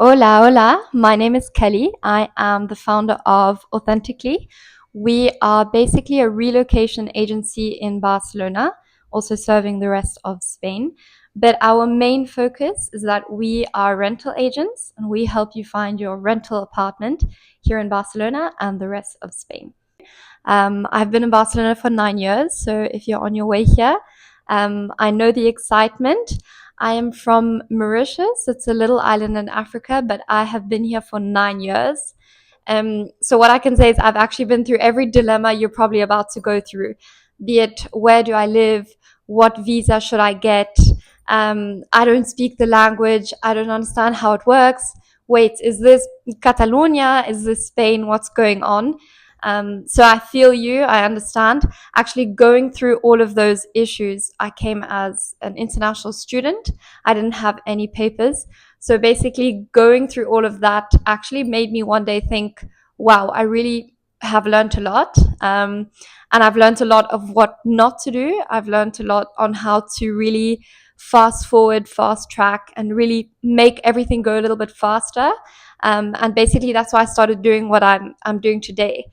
Hola, hola. My name is Kelly. I am the founder of Authentically. We are basically a relocation agency in Barcelona, also serving the rest of Spain. But our main focus is that we are rental agents and we help you find your rental apartment here in Barcelona and the rest of Spain. I've been in Barcelona for 9 years, so if you're on your way here, I know the excitement. I am from Mauritius. It's a little island in Africa, but I have been here for 9 years. So what I can say is I've actually been through every dilemma you're probably about to go through, be it where do I live, what visa should I get, I don't speak the language, I don't understand how it works. Wait, is this Catalonia? Is this Spain? What's going on? So I feel you, I understand. Actually, going through all of those issues, I came as an international student. I didn't have any papers. So basically, going through all of that actually made me one day think, wow, I really have learned a lot. And I've learned a lot of what not to do. I've learned a lot on how to really fast forward, fast track, and really make everything go a little bit faster. And basically, that's why I started doing what I'm doing today.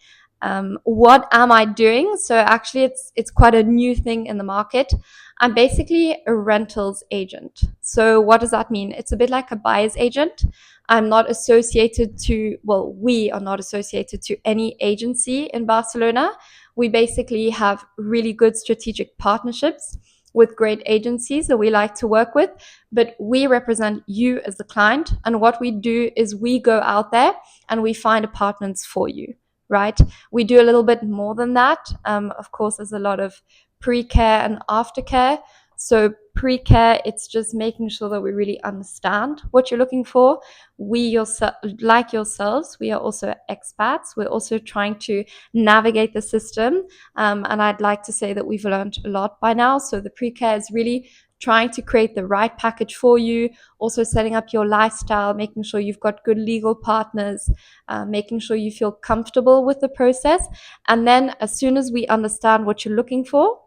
What am I doing? So actually, it's quite a new thing in the market. I'm basically a rentals agent. So what does that mean? It's a bit like a buyer's agent. I'm not associated to, well, we are not associated to any agency in Barcelona. We basically have really good strategic partnerships with great agencies that we like to work with, but we represent you as the client. And what we do is we go out there and we find apartments for you, right? We do a little bit more than that. Of course, there's a lot of pre-care and aftercare. So pre-care, it's just making sure that we really understand what you're looking for. We yourself, like yourselves, we are also expats. We're also trying to navigate the system. And I'd like to say that we've learned a lot by now. So the pre-care is really trying to create the right package for you, also setting up your lifestyle, making sure you've got good legal partners, making sure you feel comfortable with the process. And then as soon as we understand what you're looking for,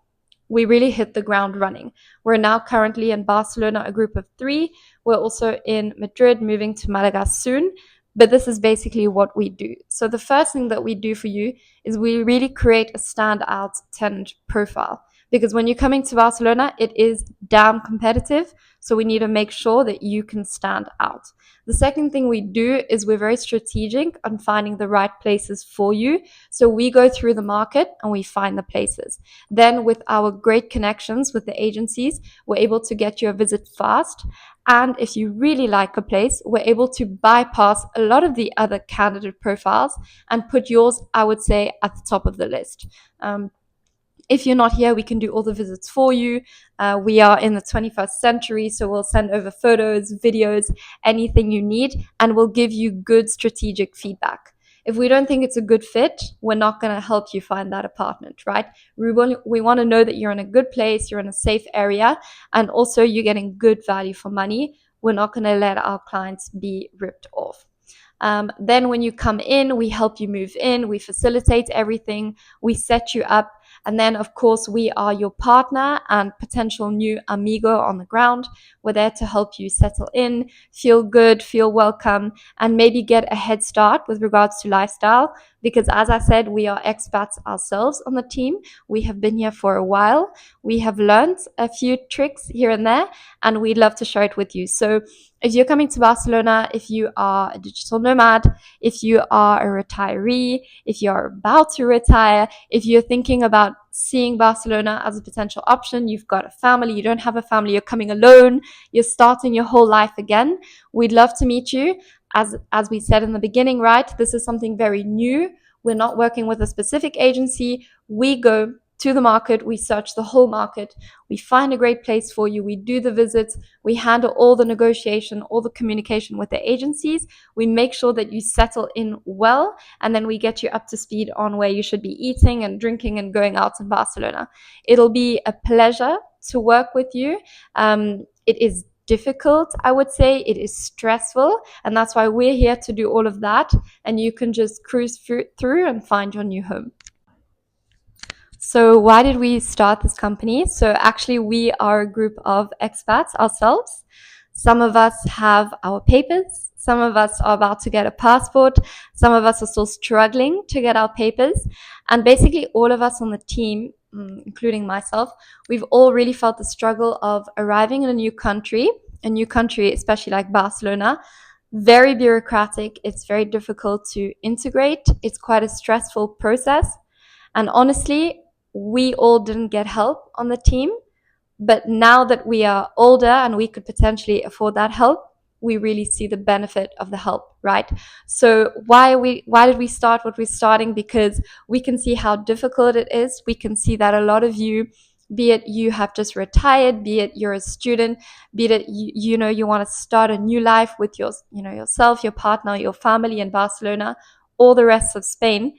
we really hit the ground running. We're now currently in Barcelona, a group of 3. We're also in Madrid, moving to Malaga soon. But this is basically what we do. So the first thing that we do for you is we really create a standout tenant profile. Because when you're coming to Barcelona, it is damn competitive. So we need to make sure that you can stand out. The second thing we do is we're very strategic on finding the right places for you. So we go through the market and we find the places. Then with our great connections with the agencies, we're able to get you a visit fast. And if you really like a place, we're able to bypass a lot of the other candidate profiles and put yours, I would say, at the top of the list. If you're not here, we can do all the visits for you. We are in the 21st century, so we'll send over photos, videos, anything you need, and we'll give you good strategic feedback. If we don't think it's a good fit, we're not going to help you find that apartment, right? We want to know that you're in a good place, you're in a safe area, and also you're getting good value for money. We're not going to let our clients be ripped off. Then when you come in, we help you move in, we facilitate everything, we set you up. And then, of course, we are your partner and potential new amigo on the ground. We're there to help you settle in, feel good, feel welcome, and maybe get a head start with regards to lifestyle. Because as I said, we are expats ourselves on the team. We have been here for a while. We have learned a few tricks here and there, and we'd love to share it with you. So if you're coming to Barcelona, if you are a digital nomad, if you are a retiree, if you're about to retire, if you're thinking about seeing Barcelona as a potential option, you've got a family, you don't have a family, you're coming alone, you're starting your whole life again, we'd love to meet you. As we said in the beginning, right? This is something very new. We're not working with a specific agency. We go to the market, we search the whole market, we find a great place for you, we do the visits, we handle all the negotiation, all the communication with the agencies, we make sure that you settle in well, and then we get you up to speed on where you should be eating and drinking and going out in Barcelona. It'll be a pleasure to work with you. It is difficult, I would say. It is stressful, and that's why we're here to do all of that, and you can just cruise through and find your new home. So why did we start this company? So actually we are a group of expats ourselves. Some of us have our papers. Some of us are about to get a passport. Some of us are still struggling to get our papers. And basically, all of us on the team, including myself, we've all really felt the struggle of arriving in a new country, especially like Barcelona. Very bureaucratic. It's very difficult to integrate. It's quite a stressful process. And honestly, we all didn't get help on the team. But now that we are older and we could potentially afford that help, we really see the benefit of the help, right? So why did we start what we're starting? Because we can see how difficult it is. We can see that a lot of you, be it you have just retired, be it you're a student, be it you want to start a new life with yourself, your partner, your family in Barcelona, or the rest of Spain,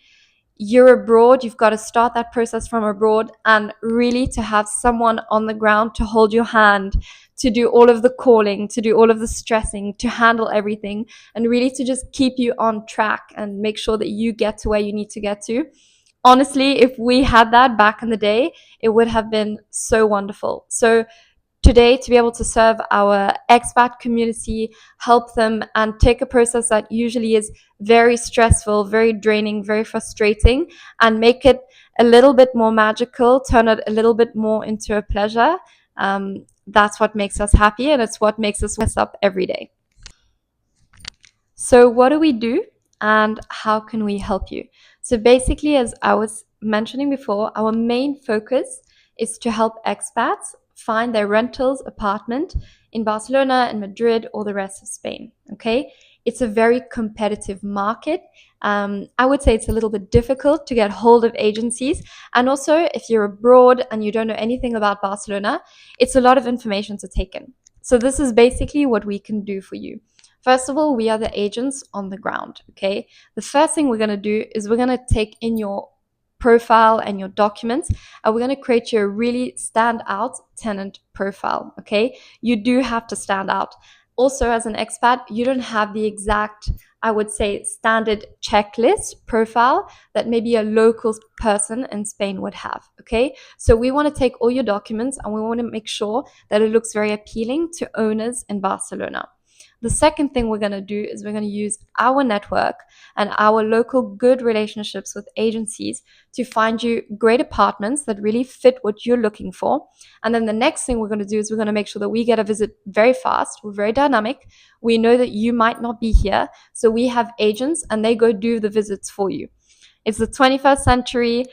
you're abroad, you've got to start that process from abroad, and really to have someone on the ground to hold your hand, to do all of the calling, to do all of the stressing, to handle everything, and really to just keep you on track and make sure that you get to where you need to get to. Honestly, if we had that back in the day, it would have been so wonderful. So today, to be able to serve our expat community, help them, and take a process that usually is very stressful, very draining, very frustrating, and make it a little bit more magical, turn it a little bit more into a pleasure. That's what makes us happy, and it's what makes us wake up every day. So, what do we do and how can we help you? So, basically, as I was mentioning before, our main focus is to help expats find their rentals apartment in Barcelona and Madrid or the rest of Spain. Okay, it's a very competitive market. I would say it's a little bit difficult to get hold of agencies. And also, if you're abroad and you don't know anything about Barcelona, it's a lot of information to take in. So, this is basically what we can do for you. First of all, we are the agents on the ground, okay? The first thing we're going to do is we're going to take in your profile and your documents, and we're going to create you a really stand out tenant profile, okay? You do have to stand out. Also, as an expat, you don't have the exact, I would say, standard checklist profile that maybe a local person in Spain would have, okay? So we want to take all your documents and we want to make sure that it looks very appealing to owners in Barcelona. The second thing we're going to do is we're going to use our network and our local good relationships with agencies to find you great apartments that really fit what you're looking for. And then the next thing we're going to do is we're going to make sure that we get a visit very fast. We're very dynamic. We know that you might not be here, so we have agents and they go do the visits for you. It's the 21st century.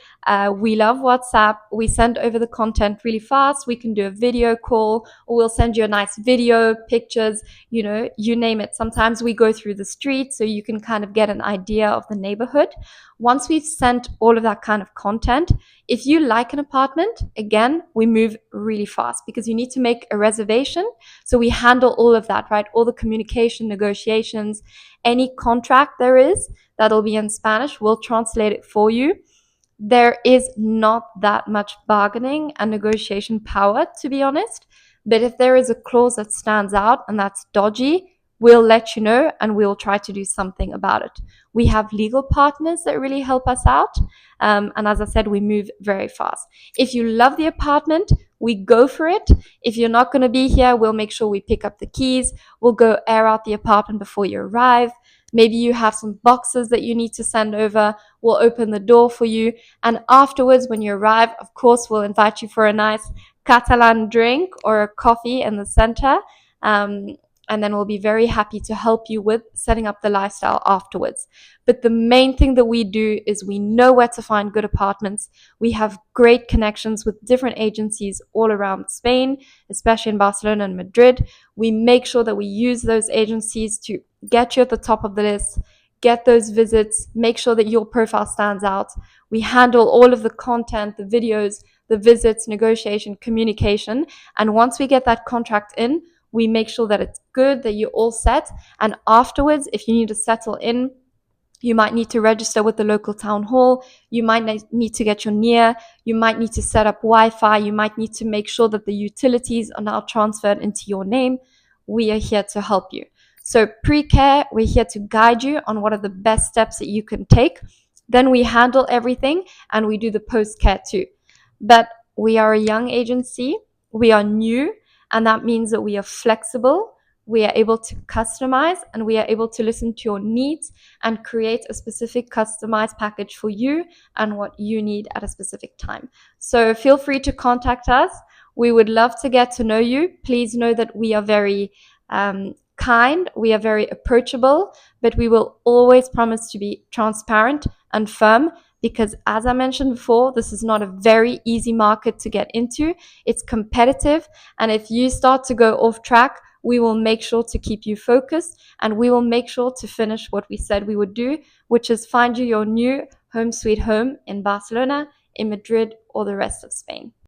We love WhatsApp. We send over the content really fast. We can do a video call, or we'll send you a nice video, pictures, you name it. Sometimes we go through the street so you can kind of get an idea of the neighborhood. Once we've sent all of that kind of content, if you like an apartment, again, we move really fast because you need to make a reservation. So we handle all of that, right? All the communication, negotiations, any contract there is, that'll be in Spanish. We'll translate it for you. There is not that much bargaining and negotiation power, to be honest. But if there is a clause that stands out and that's dodgy, we'll let you know and we'll try to do something about it. We have legal partners that really help us out. And as I said, we move very fast. If you love the apartment, we go for it. If you're not going to be here, we'll make sure we pick up the keys. We'll go air out the apartment before you arrive. Maybe you have some boxes that you need to send over. We'll open the door for you. And afterwards, when you arrive, of course, we'll invite you for a nice Catalan drink or a coffee in the center. And then we'll be very happy to help you with setting up the lifestyle afterwards. But the main thing that we do is we know where to find good apartments. We have great connections with different agencies all around Spain, especially in Barcelona and Madrid. We make sure that we use those agencies to get you at the top of the list, get those visits, make sure that your profile stands out. We handle all of the content, the videos, the visits, negotiation, communication. And once we get that contract in, we make sure that it's good, that you're all set. And afterwards, if you need to settle in, you might need to register with the local town hall. You might need to get your NIR. You might need to set up Wi-Fi. You might need to make sure that the utilities are now transferred into your name. We are here to help you. So pre-care, we're here to guide you on what are the best steps that you can take. Then we handle everything and we do the post-care too. But we are a young agency. We are new. And that means that we are flexible, we are able to customize, and we are able to listen to your needs and create a specific customized package for you and what you need at a specific time. So feel free to contact us. We would love to get to know you. Please know that we are very kind, we are very approachable, but we will always promise to be transparent and firm, because as I mentioned before, this is not a very easy market to get into. It's competitive, and if you start to go off track, we will make sure to keep you focused, and we will make sure to finish what we said we would do, which is find you your new home sweet home in Barcelona, in Madrid, or the rest of Spain.